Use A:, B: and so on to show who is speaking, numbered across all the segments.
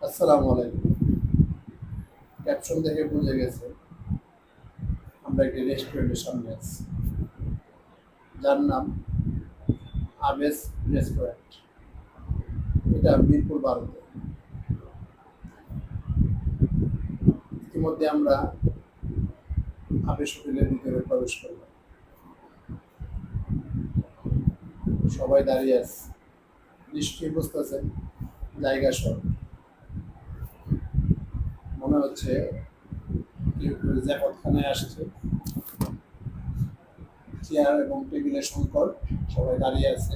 A: আসসালামু আলাইকুম। ক্যাপশন দেখে বুঝে গেছে আমরা একটি রেস্টুরেন্টের সামনে আছি, যার নাম আবেস রেস্টুরেন্ট। এটা মিরপুর 12-তে। ইতিমধ্যে আমরা আবেশ হোটেলের ভিতরে প্রবেশ করলাম। সবাই দাঁড়িয়ে আছে, নিশ্চয়ই বুঝতেছেন জায়গা সব। মনে হচ্ছে কেউ কেউ জ্যাকতখানায় আসছে। চেয়ার এবং টেবিলের সংকট, সবাই দাঁড়িয়ে আছে।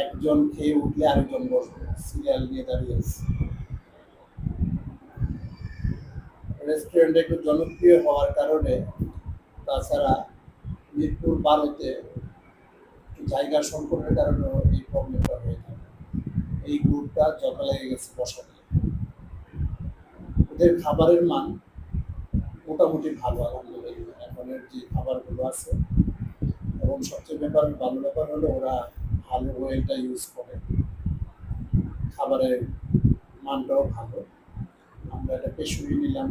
A: একজন খেয়ে উঠলে আরেকজন বসবে, সিরিয়াল নিয়ে দাঁড়িয়ে আছে। রেস্টুরেন্ট একটু জনপ্রিয় হওয়ার কারণে, তাছাড়া মিরপুর 12-তে জায়গার সংকটের কারণে এই প্রবলেমটা হয়ে থাকে। এই গ্রুপটা জট লেগে গেছে বসা নিয়ে। ওদের খাবারের মান মোটামুটি ভালো, আলহামদুলিল্লাহ। এখনের যে খাবারগুলো আছে, এবং সবচেয়ে ভালো ব্যাপার হলো ওরা ভালো ওয়েলটা ইউজ করে। খাবারের মানটাও ভালো। আমরা একটা পেশুরি নিলাম,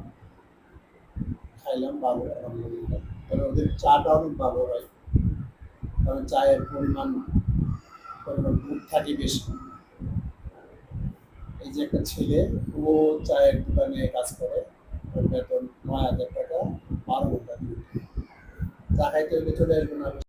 A: খাইলাম, ভালো আলহামদুলিল্লাহ। তবে ওদের চাটা অনেক ভালো হয়, কারণ চায়ের পরিমাণ দুধ থাকে বেশি। এই যে একটা ছেলে, ও চায়ের দোকানে কাজ করে, ওর বেতন ৯,০০০ টাকা, ১২ ঘন্টা ডিউটি। চা খাইতে হলে চলে আসবেন।